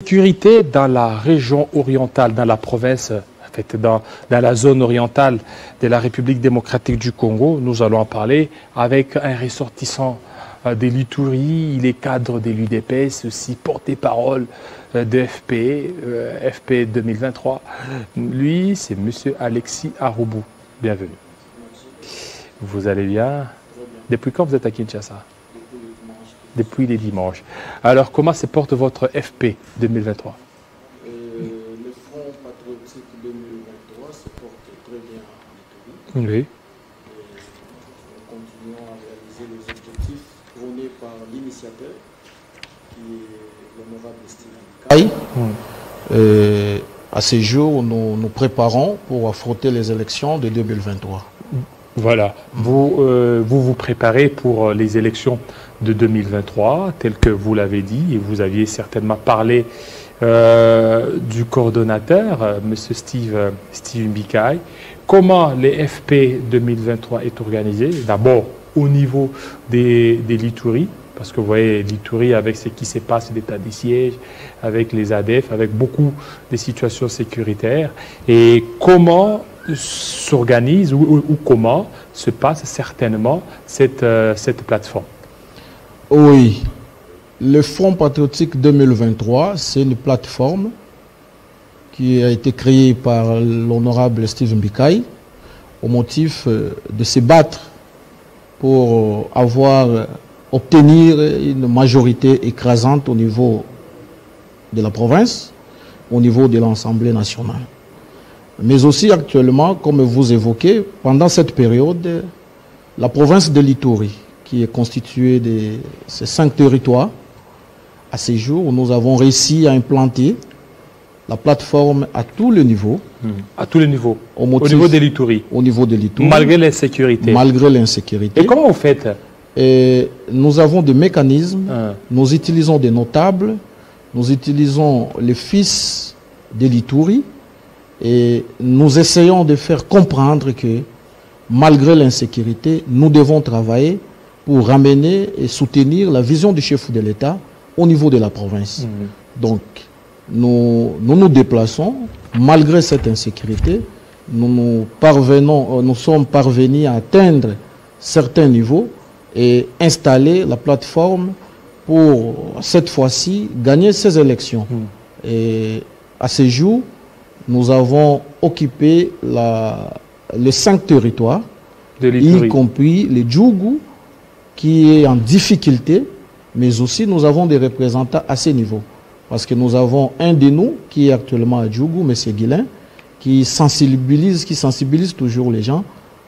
Sécurité dans la région orientale, dans la province, en fait, dans la zone orientale de la République démocratique du Congo. Nous allons en parler avec un ressortissant de l'Ituri. Il est cadre de l'UDPS, aussi porte-parole de FP 2023. Lui, c'est M. Alexis Aroubou. Bienvenue. Vous allez bien? Depuis quand vous êtes à Kinshasa? Depuis les dimanches. Alors, comment se porte votre FP 2023? Le Front patriotique 2023 se porte très bien en Ituri. Oui. Nous continuons à réaliser les objectifs prônés par l'initiateur, qui est l'honorable Steven Kai. À ce jour, nous nous préparons pour affronter les élections de 2023. Voilà. Vous préparez pour les élections de 2023, tel que vous l'avez dit, et vous aviez certainement parlé du coordonnateur, M. Steve Mbikai. Comment les FP 2023 est organisé? D'abord, au niveau des l'Ituri, parce que vous voyez, l'Ituri, avec ce qui se passe, l'état des sièges, avec les ADF, avec beaucoup de situations sécuritaires, et comment s'organise ou comment se passe certainement cette plateforme? Oui, le Front patriotique 2023, c'est une plateforme qui a été créée par l'honorable Steve Mbikai au motif de se battre pour obtenir une majorité écrasante au niveau de la province, au niveau de l'Assemblée nationale. Mais aussi actuellement, comme vous évoquez, pendant cette période, la province de l'Ituri, qui est constituée de ces 5 territoires, à ce jour, nous avons réussi à implanter la plateforme à tous les niveaux. À tous les niveaux. Au niveau de l'Ituri. Au niveau de l'Ituri. Malgré l'insécurité. Malgré l'insécurité. Et comment vous faites? Nous avons des mécanismes, nous utilisons des notables, nous utilisons les fils de l'Ituri, et nous essayons de faire comprendre que, malgré l'insécurité, nous devons travailler pour ramener et soutenir la vision du chef de l'État au niveau de la province. Donc, nous déplaçons, malgré cette insécurité, nous sommes parvenus à atteindre certains niveaux et installer la plateforme pour, cette fois-ci, gagner ces élections. Et à ce jour, nous avons occupé les 5 territoires, y compris les Djougou, qui est en difficulté, mais aussi nous avons des représentants à ce niveau. Parce que nous avons un de nous qui est actuellement à Djougou, M. Guilin, qui sensibilise toujours les gens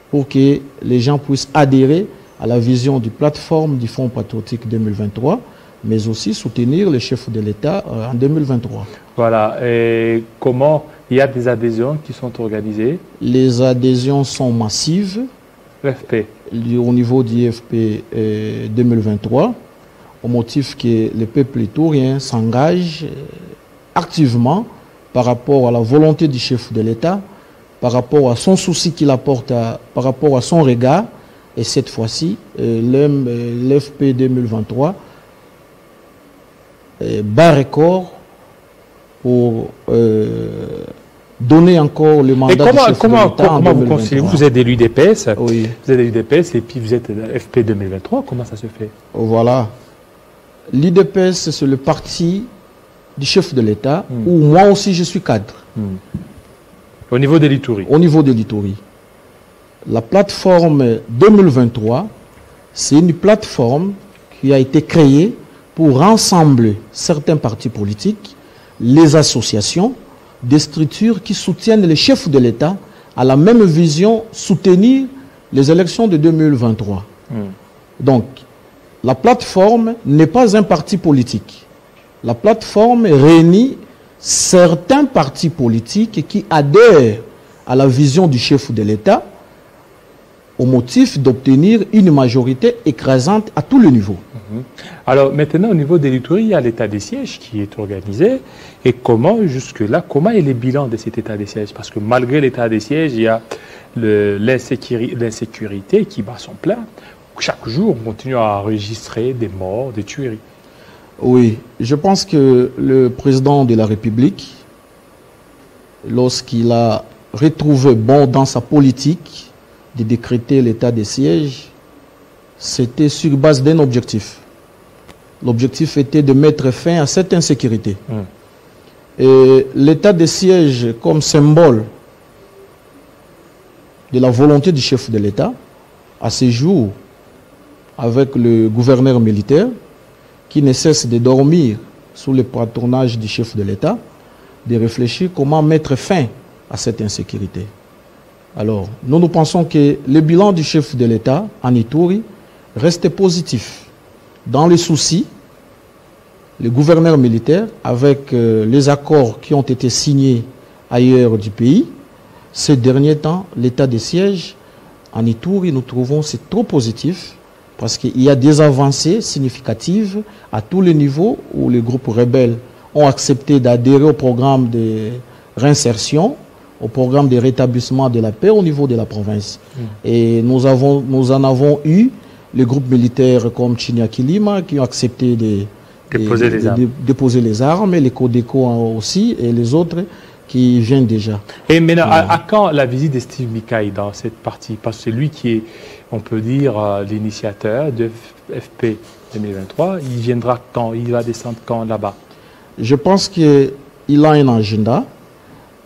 pour que les gens puissent adhérer à la vision du plateforme du Front patriotique 2023, mais aussi soutenir les chefs de l'État en 2023. Voilà. Et comment il y a des adhésions qui sont organisées? Les adhésions sont massives. FP. Au niveau du FP 2023, au motif que le peuple iturien s'engage activement par rapport à la volonté du chef de l'État, par rapport à son souci qu'il apporte, par rapport à son regard. Et cette fois-ci, l'FP 2023 bat record pour donner encore le mandat du chef de l'État. Comment vous conciliez? Vous êtes de l'UDPS, oui. Vous êtes de l'UDPS et puis vous êtes de FP 2023. Comment ça se fait? Voilà. L'UDPS, c'est le parti du chef de l'État, où moi aussi je suis cadre. Au niveau de l'Ituri? Au niveau de l'Ituri. La plateforme 2023, c'est une plateforme qui a été créée pour rassembler certains partis politiques, les associations, des structures qui soutiennent les chefs de l'État à la même vision, soutenir les élections de 2023. Donc, la plateforme n'est pas un parti politique. La plateforme réunit certains partis politiques qui adhèrent à la vision du chef de l'État au motif d'obtenir une majorité écrasante à tous les niveaux. Alors maintenant, au niveau de l'Ituri, il y a l'état des sièges qui est organisé. Et comment, jusque-là, comment est le bilan de cet état des sièges? Parce que malgré l'état des sièges, il y a l'insécurité qui bat son plein. Chaque jour, on continue à enregistrer des morts, des tueries. Oui, je pense que le président de la République, lorsqu'il a retrouvé bon dans sa politique de décréter l'état de siège, c'était sur base d'un objectif. L'objectif était de mettre fin à cette insécurité. Et l'état de siège comme symbole de la volonté du chef de l'État, à ce jour, avec le gouverneur militaire, qui ne cesse de dormir sous le patronage du chef de l'État, de réfléchir comment mettre fin à cette insécurité. Alors, nous pensons que le bilan du chef de l'État en Ituri reste positif. Dans les soucis, le gouverneur militaire, avec les accords qui ont été signés ailleurs du pays, ces derniers temps, l'état de siège en Ituri, nous trouvons c'est trop positif parce qu'il y a des avancées significatives à tous les niveaux où les groupes rebelles ont accepté d'adhérer au programme de réinsertion, au programme de rétablissement de la paix au niveau de la province. Et nous en avons eu les groupes militaires comme Chinyakilima qui ont accepté de déposer les armes, et les Codeco aussi, et les autres qui viennent déjà. Et maintenant, à quand la visite de Steve Mikaï dans cette partie? Parce que c'est lui qui est, on peut dire, l'initiateur de FP 2023. Il viendra quand? Il va descendre quand là-bas? Je pense qu'il a un agenda.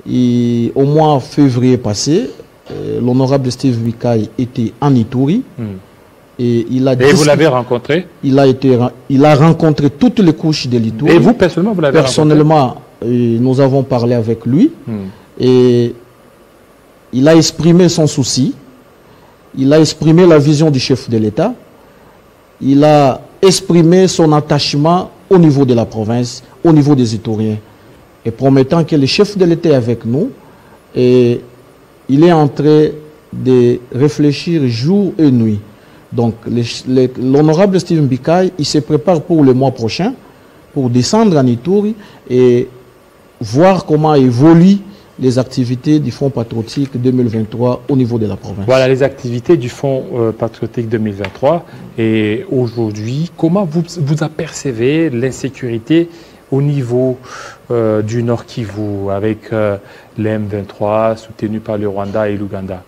Et au mois de février passé, l'honorable Steve Mikaï était en Ituri. Et vous l'avez rencontré? Il a rencontré toutes les couches de l'Ituri. Et vous, personnellement, vous l'avez rencontré? Personnellement, nous avons parlé avec lui. Et il a exprimé son souci. Il a exprimé la vision du chef de l'État. Il a exprimé son attachement au niveau de la province, au niveau des Ituriens. Et promettant que le chef de l'État est avec nous. Et il est en train de réfléchir jour et nuit. Donc, l'honorable Steve Mikaï, il se prépare pour le mois prochain, pour descendre en Ituri et voir comment évoluent les activités du Fonds patriotique 2023 au niveau de la province. Voilà les activités du Fonds patriotique 2023. Et aujourd'hui, comment vous apercevez l'insécurité au niveau du Nord Kivu avec l'M23 soutenu par le Rwanda et l'Ouganda?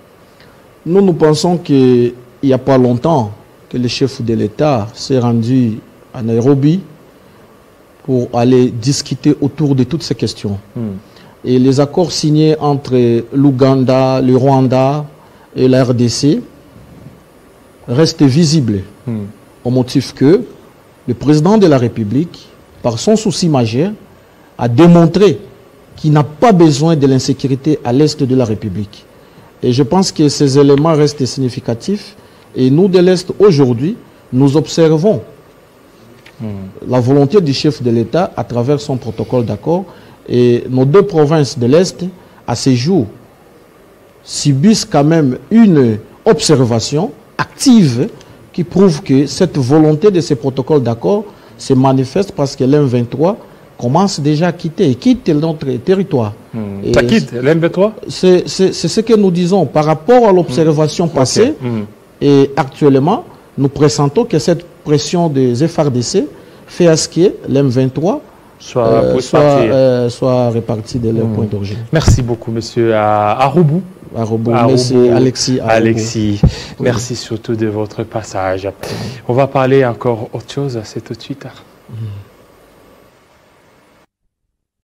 Nous pensons qu'il n'y a pas longtemps que le chef de l'État s'est rendu à Nairobi pour aller discuter autour de toutes ces questions. Et les accords signés entre l'Ouganda, le Rwanda et la RDC restent visibles au motif que le président de la République, par son souci majeur, a démontré qu'il n'a pas besoin de l'insécurité à l'est de la République. Et je pense que ces éléments restent significatifs. Et nous, de l'Est, aujourd'hui, nous observons la volonté du chef de l'État à travers son protocole d'accord. Et nos deux provinces de l'Est, à ce jour, subissent quand même une observation active qui prouve que cette volonté de ces protocoles d'accord se manifeste parce que l'M23 commence déjà à quitter et quitte notre territoire. Ça quitte l'M23? C'est ce que nous disons par rapport à l'observation passée. Et actuellement, nous pressentons que cette pression des FRDC fait à ce que l'M23 soit réparti de leur point d'origine. Merci beaucoup, monsieur Aroubou. Merci Alexis. Alexis, merci surtout de votre passage. On va parler encore autre chose, c'est tout de suite.